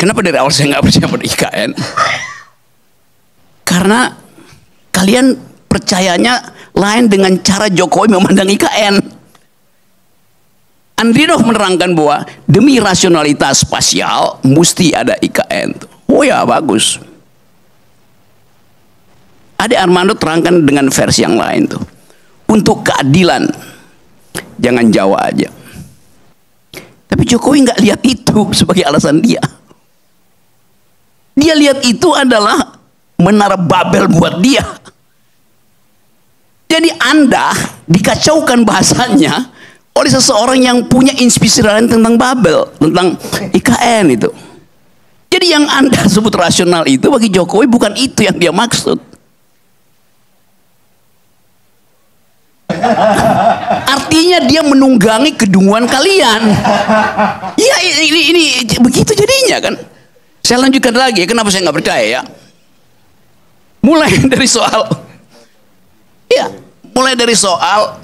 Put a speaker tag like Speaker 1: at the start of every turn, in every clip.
Speaker 1: Kenapa dari awal saya nggak percaya pada IKN? Karena kalian percayanya lain dengan cara Jokowi memandang IKN. Andrinov menerangkan bahwa demi rasionalitas spasial mesti ada IKN. Oh ya, bagus. Ade Armando terangkan dengan versi yang lain tuh. Untuk keadilan, jangan Jawa aja. Tapi Jokowi nggak lihat itu sebagai alasan dia. Dia lihat itu adalah menara Babel buat dia. Jadi Anda dikacaukan bahasanya oleh seseorang yang punya inspirasi lain tentang Babel, tentang IKN itu. Jadi yang Anda sebut rasional itu bagi Jokowi bukan itu yang dia maksud. Artinya dia menunggangi kedunguan kalian. Ya ini begitu jadinya kan. Saya lanjutkan lagi, kenapa saya nggak percaya ya? Mulai dari soal, ya, mulai dari soal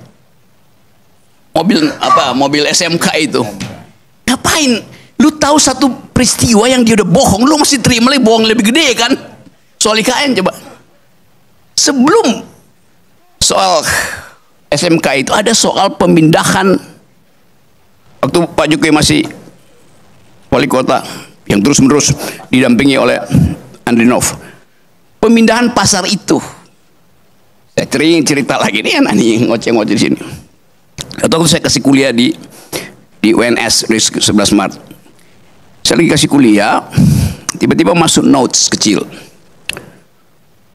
Speaker 1: mobil SMK itu. Ngapain? Lu tahu satu peristiwa yang dia udah bohong, lu masih terima lagi bohong lebih gede kan? Soal IKN coba. Sebelum soal SMK itu ada soal pemindahan waktu Pak Jokowi masih wali kota yang terus-menerus didampingi oleh Andrinov. Pemindahan pasar itu. Saya cerita lagi nih nih ngoceh-ngoceh di sini. Atau saya kasih kuliah di UNS 11 Maret. Saya lagi kasih kuliah, tiba-tiba masuk notes kecil.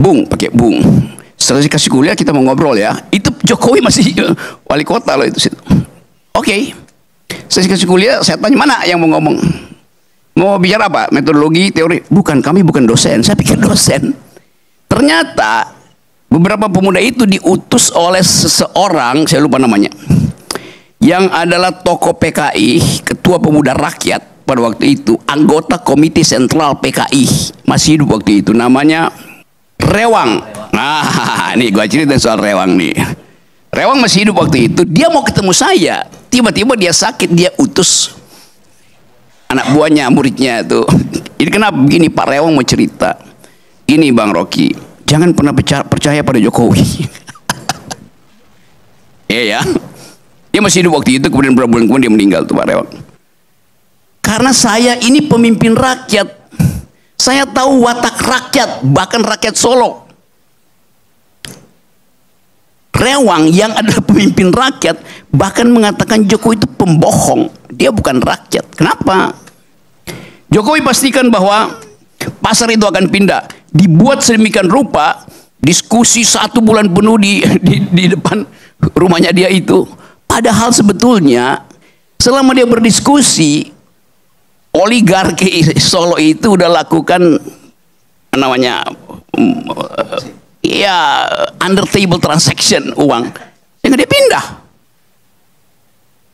Speaker 1: Bung, pakai Bung. Setelah dikasih kuliah kita mau ngobrol ya. Itu Jokowi masih wali kota loh itu. Oke. Saya kasih kuliah, saya tanya mana yang mau ngomong? Mau bicara apa? Metodologi, teori? Bukan, kami bukan dosen. Saya pikir dosen. Ternyata beberapa pemuda itu diutus oleh seseorang, saya lupa namanya, yang adalah tokoh PKI, ketua pemuda rakyat pada waktu itu, anggota komite sentral PKI, masih hidup waktu itu, namanya Rewang. Nah, ini gua cerita soal Rewang nih. Rewang masih hidup waktu itu, dia mau ketemu saya, tiba-tiba dia sakit, dia utus anak buahnya, muridnya itu. Ini kenapa begini, Pak Rewang mau cerita. Ini Bang Rocky, jangan pernah percaya pada Jokowi. Iya ya. Dia masih hidup waktu itu, kemudian beberapa bulan kemudian dia meninggal tuh Pak Rewang. Karena saya ini pemimpin rakyat. Saya tahu watak rakyat, bahkan rakyat Solo. Rewang yang adalah pemimpin rakyat bahkan mengatakan Jokowi itu pembohong. Dia bukan rakyat. Kenapa? Jokowi pastikan bahwa pasar itu akan pindah. Dibuat sedemikian rupa, diskusi 1 bulan penuh di depan rumahnya dia itu. Padahal sebetulnya selama dia berdiskusi, oligarki Solo itu udah lakukan namanya ya under table transaction uang, yang dia pindah.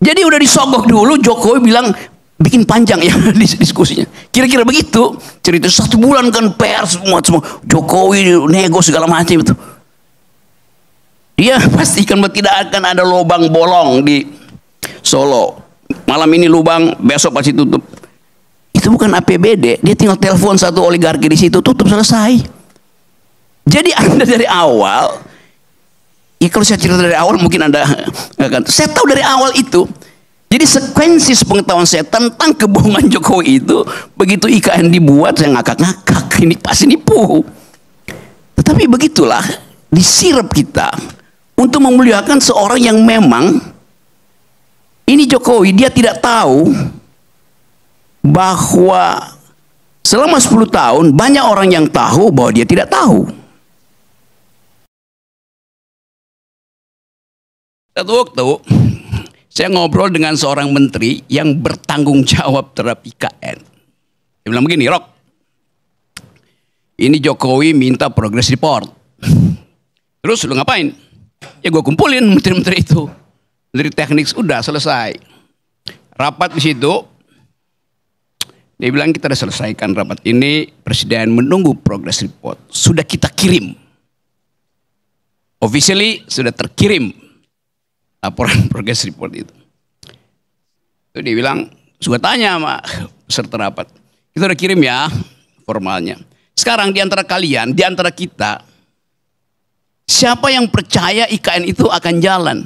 Speaker 1: Jadi udah disogok dulu, Jokowi bilang bikin panjang ya diskusinya. Kira-kira begitu cerita 1 bulan kan pers semua Jokowi nego segala macam itu. Dia pastikan bahwa tidak akan ada lubang bolong di Solo. Malam ini lubang, besok pasti tutup. Itu bukan APBD, dia tinggal telepon satu oligarki di situ, tutup, selesai. Jadi Anda dari awal, ya kalau saya cerita dari awal mungkin Anda akan, saya tahu dari awal itu. Jadi sekuensi pengetahuan saya tentang kebohongan Jokowi itu, begitu IKN dibuat saya ngakak-ngakak, ini pasti nipu. Tetapi begitulah, disirap kita untuk memuliakan seorang yang memang ini Jokowi, dia tidak tahu bahwa selama 10 tahun banyak orang yang tahu bahwa dia tidak tahu. Satu waktu saya ngobrol dengan seorang menteri yang bertanggung jawab terhadap IKN. Dia bilang begini, Rok, ini Jokowi minta progress report. Terus lu ngapain? Ya gue kumpulin menteri-menteri itu. Menteri teknik udah selesai. Rapat di situ. Dia bilang kita sudah selesaikan rapat ini, Presiden menunggu progress report. Sudah kita kirim. Officially sudah terkirim laporan progress report itu. Itu dia bilang, sudah tanya sama peserta rapat, Kita udah kirim ya formalnya. Sekarang di antara kalian, di antara kita, siapa yang percaya IKN itu akan jalan?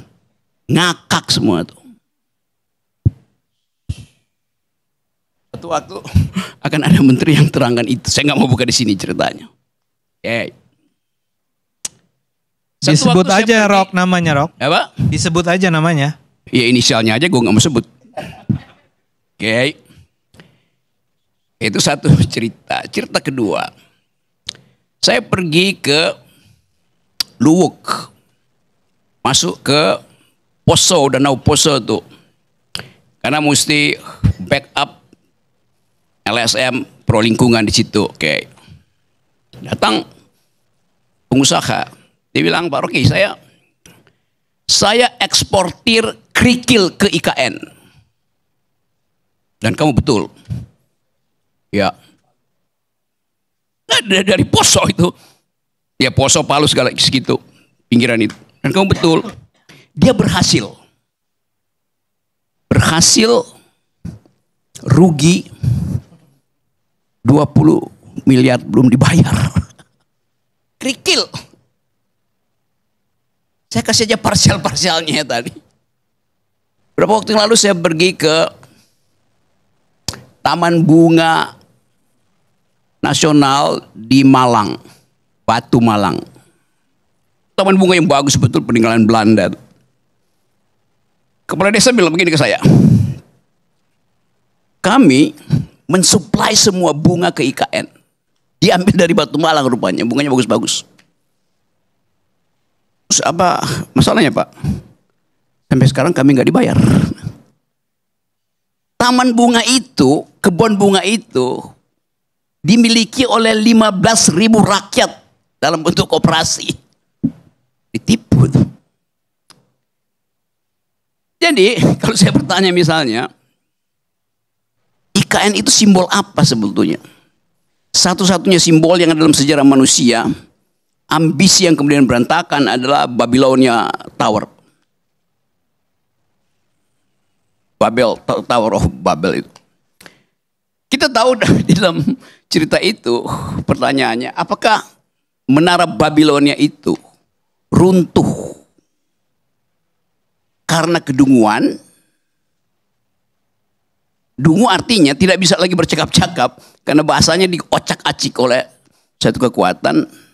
Speaker 1: Ngakak semua tuh. Satu waktu akan ada menteri yang terangkan itu. Saya nggak mau buka di sini ceritanya. Oke.
Speaker 2: Disebut aja Rok namanya Rok.
Speaker 1: Apa?
Speaker 2: Disebut aja namanya.
Speaker 1: Ya inisialnya aja gue nggak mau sebut. Oke. Itu satu cerita. Cerita kedua. Saya pergi ke Luwuk. Masuk ke Poso, Danau Poso tuh. Karena mesti backup LSM pro lingkungan di situ. Oke. Datang pengusaha. Dia bilang, Pak Rocky, saya eksportir kerikil ke IKN. Dan kamu betul. Ya. Dari Poso itu. Ya Poso, Palu segala segitu. Pinggiran itu. Dan kamu betul. Dia berhasil. Berhasil rugi 20 miliar belum dibayar. Kerikil. Saya kasih aja parsial-parsialnya tadi. Beberapa waktu yang lalu saya pergi ke Taman Bunga Nasional di Malang, Batu Malang. Taman bunga yang bagus betul, peninggalan Belanda. Kepala desa bilang begini ke saya. Kami mensuplai semua bunga ke IKN. Diambil dari Batu Malang rupanya, bunganya bagus-bagus. Apa masalahnya Pak? Sampai sekarang kami nggak dibayar. Taman bunga itu, kebun bunga itu dimiliki oleh 15.000 rakyat dalam bentuk koperasi. Ditipu tuh. Jadi kalau saya bertanya misalnya, IKN itu simbol apa sebetulnya? Satu-satunya simbol yang ada dalam sejarah manusia. Ambisi yang kemudian berantakan adalah Babilonia Tower. Tower of Babel itu. Kita tahu di dalam cerita itu, pertanyaannya, apakah menara Babilonia itu runtuh karena kedunguan? Dungu artinya tidak bisa lagi bercakap-cakap karena bahasanya diocak-acik oleh satu kekuatan.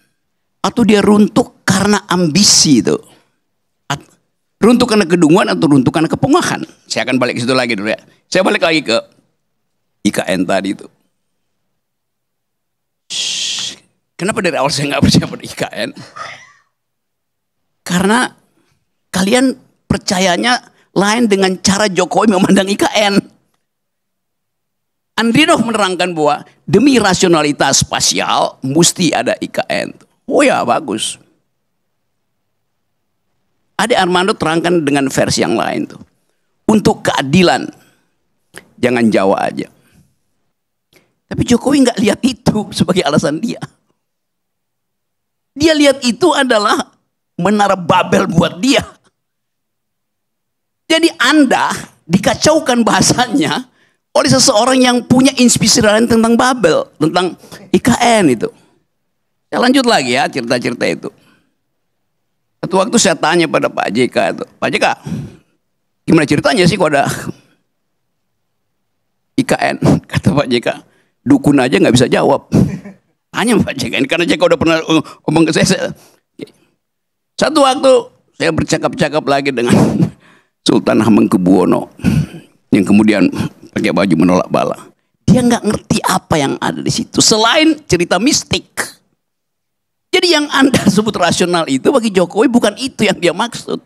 Speaker 1: Atau dia runtuh karena ambisi itu. Runtuh karena kedunguan atau runtuh karena kepongahan. Saya akan balik ke situ lagi dulu ya. Saya balik lagi ke IKN tadi itu. Kenapa dari awal saya nggak percaya pada IKN? Karena kalian percayanya lain dengan cara Jokowi memandang IKN. Andrinov menerangkan bahwa demi rasionalitas spasial mesti ada IKN. Oh ya bagus. Ade Armando terangkan dengan versi yang lain tuh. Untuk keadilan jangan Jawa aja. Tapi Jokowi nggak lihat itu sebagai alasan dia. Dia lihat itu adalah menara Babel buat dia. Jadi Anda dikacaukan bahasanya oleh seseorang yang punya inspirasi lain tentang Babel, tentang IKN itu. Saya lanjut lagi ya cerita-cerita itu. Satu waktu saya tanya pada Pak JK itu, Pak JK, gimana ceritanya sih kok ada IKN? Kata Pak JK, dukun aja nggak bisa jawab. Tanya Pak JK, karena JK udah pernah ngomong ke saya. Satu waktu saya bercakap-cakap lagi dengan Sultan Hamengkubuwono yang kemudian pakai baju menolak bala. Dia nggak ngerti apa yang ada di situ selain cerita mistik. Jadi yang Anda sebut rasional itu bagi Jokowi bukan itu yang dia maksud.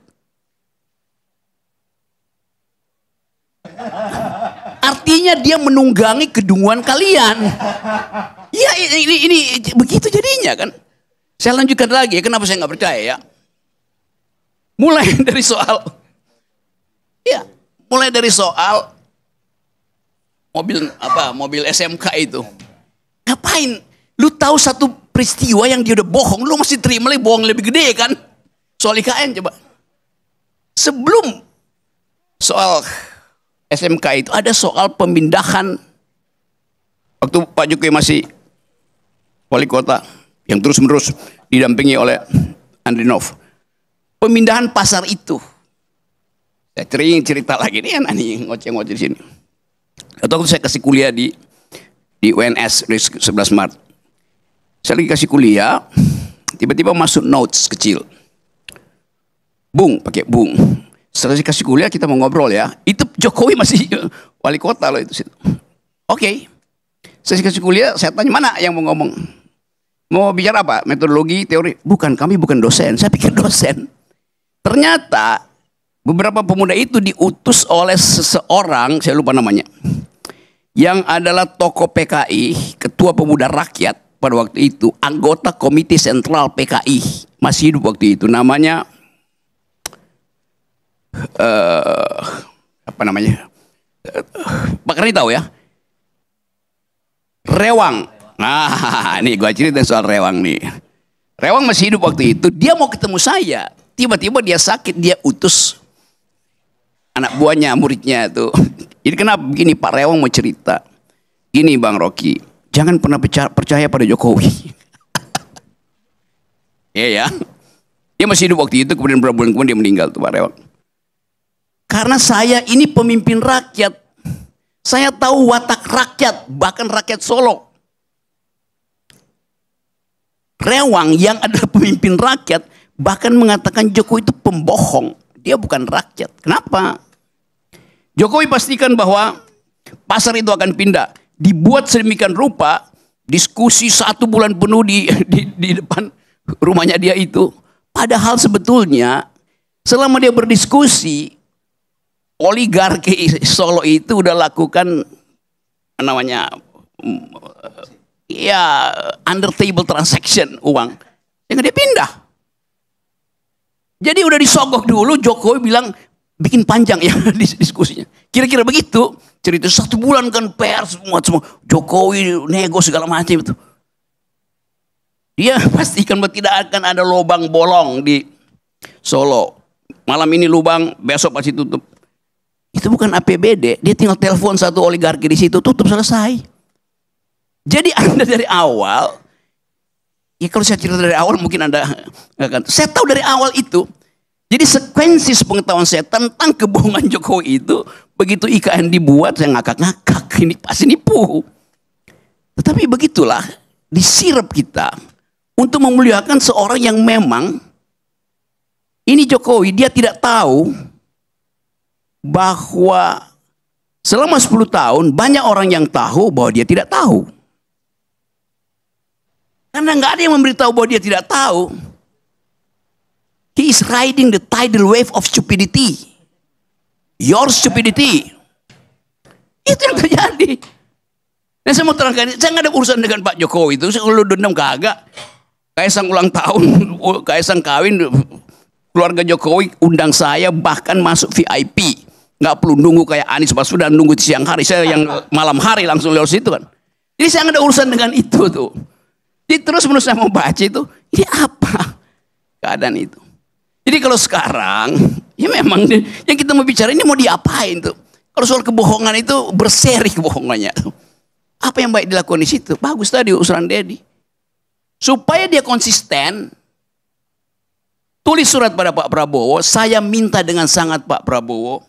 Speaker 1: Artinya dia menunggangi kedunguan kalian. Ya ini begitu jadinya kan. Saya lanjutkan lagi, kenapa saya nggak percaya ya. Mulai dari soal mobil SMK itu. Ngapain? Lu tahu satu peristiwa yang dia udah bohong, lu masih terima lagi bohong lebih gede kan? Soal IKN coba. Sebelum soal SMK itu ada soal pemindahan Waktu Pak Jokowi masih wali kota yang terus-menerus didampingi oleh Andrinov. Pemindahan pasar itu. Saya cerita lagi nih aneh ngoceh-ngoceh di sini. Atau waktu saya kasih kuliah di UNS 11 Maret. Saya lagi kasih kuliah, tiba-tiba masuk notes kecil. Bung, pakai Bung. Setelah saya kasih kuliah kita mau ngobrol ya. Itu Jokowi masih wali kota loh itu. Oke. Saya kasih kuliah, saya tanya mana yang mau ngomong. Mau bicara apa? Metodologi, teori? Bukan, kami bukan dosen. Saya pikir dosen. Ternyata beberapa pemuda itu diutus oleh seseorang, saya lupa namanya, yang adalah tokoh PKI, ketua pemuda rakyat pada waktu itu, anggota komite sentral PKI, masih hidup waktu itu, namanya apa namanya? Pak Karni tahu ya? Rewang. Nah, ini gua cerita soal Rewang nih. Rewang masih hidup waktu itu, dia mau ketemu saya. Tiba-tiba dia sakit, dia utus anak buahnya, muridnya itu. Jadi kenapa begini, Pak Rewang mau cerita. Ini Bang Rocky, jangan pernah percaya pada Jokowi. Iya ya. Dia masih hidup waktu itu, kemudian beberapa bulan kemudian dia meninggal tuh Pak Rewang. Karena saya ini pemimpin rakyat. Saya tahu watak rakyat, bahkan rakyat Solo. Rewang yang adalah pemimpin rakyat bahkan mengatakan Jokowi itu pembohong. Dia bukan rakyat. Kenapa? Jokowi pastikan bahwa pasar itu akan pindah. Dibuat sedemikian rupa, diskusi 1 bulan penuh di depan rumahnya dia itu. Padahal sebetulnya selama dia berdiskusi, oligarki Solo itu udah lakukan namanya ya under table transaction uang yang dia pindah. Jadi udah disogok dulu, Jokowi bilang bikin panjang ya diskusinya. Kira-kira begitu. Cerita 1 bulan kan pers semua Jokowi nego segala macam itu. Dia pastikan bahwa tidak akan ada lubang bolong di Solo. Malam ini lubang, besok pasti tutup. Itu bukan APBD, dia tinggal telepon satu oligarki di situ, tutup, selesai. Jadi Anda dari awal, ya kalau saya cerita dari awal mungkin Anda akan, saya tahu dari awal itu. Jadi sekuensi pengetahuan saya tentang kebohongan Jokowi itu, begitu IKN dibuat saya ngakak-ngakak, ini pasti nipu. Tetapi begitulah, disirap kita untuk memuliakan seorang yang memang, ini Jokowi, dia tidak tahu bahwa selama 10 tahun banyak orang yang tahu bahwa dia tidak tahu. Karena nggak ada yang memberitahu bahwa dia tidak tahu. He is riding the tidal wave of stupidity. Your stupidity. Itu yang terjadi. Nah, saya mau terangkan, saya nggak ada urusan dengan Pak Jokowi itu. Kalau dendam kagak. Kaisang ulang tahun, Kaisang kawin, keluarga Jokowi undang saya bahkan masuk VIP. Nggak perlu nunggu kayak Anies Baswedan nunggu siang hari. Saya yang malam hari langsung lewat situ kan. Jadi saya nggak ada urusan dengan itu tuh. Jadi terus menurut saya mau baca itu, ini apa keadaan itu. Jadi kalau sekarang, ya memang yang kita mau bicara ini mau diapain tuh. Kalau soal kebohongan itu berseri kebohongannya. Apa yang baik dilakukan di situ? Bagus tadi usulan Dedi. Supaya dia konsisten, tulis surat pada Pak Prabowo, saya minta dengan sangat Pak Prabowo,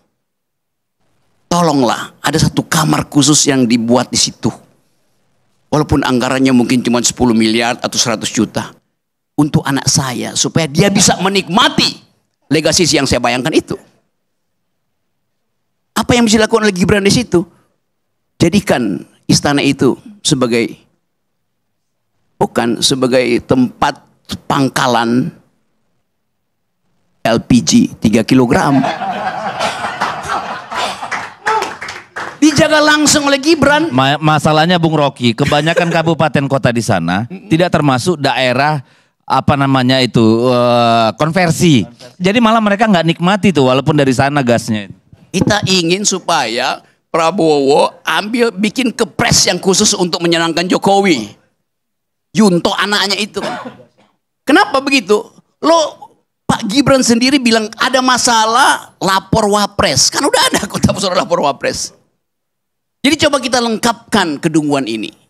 Speaker 1: tolonglah ada satu kamar khusus yang dibuat di situ. Walaupun anggarannya mungkin cuma 10 miliar atau 100 juta. Untuk anak saya, supaya dia bisa menikmati legasi yang saya bayangkan itu. Apa yang bisa dilakukan oleh Gibran di situ? Jadikan istana itu sebagai, bukan sebagai tempat pangkalan LPG 3 kilogram. Dijaga langsung oleh Gibran.
Speaker 3: Masalahnya Bung Rocky, kebanyakan kabupaten kota di sana tidak termasuk daerah apa namanya itu konversi. Jadi malah mereka nggak nikmati tuh walaupun dari sana gasnya.
Speaker 1: Kita ingin supaya Prabowo bikin kepres yang khusus untuk menyenangkan Jokowi. Yunto anaknya itu. Kenapa begitu? Lo Pak Gibran sendiri bilang ada masalah lapor Wapres. Kan udah ada kota besar lapor Wapres. Jadi coba kita lengkapkan kedunguan ini.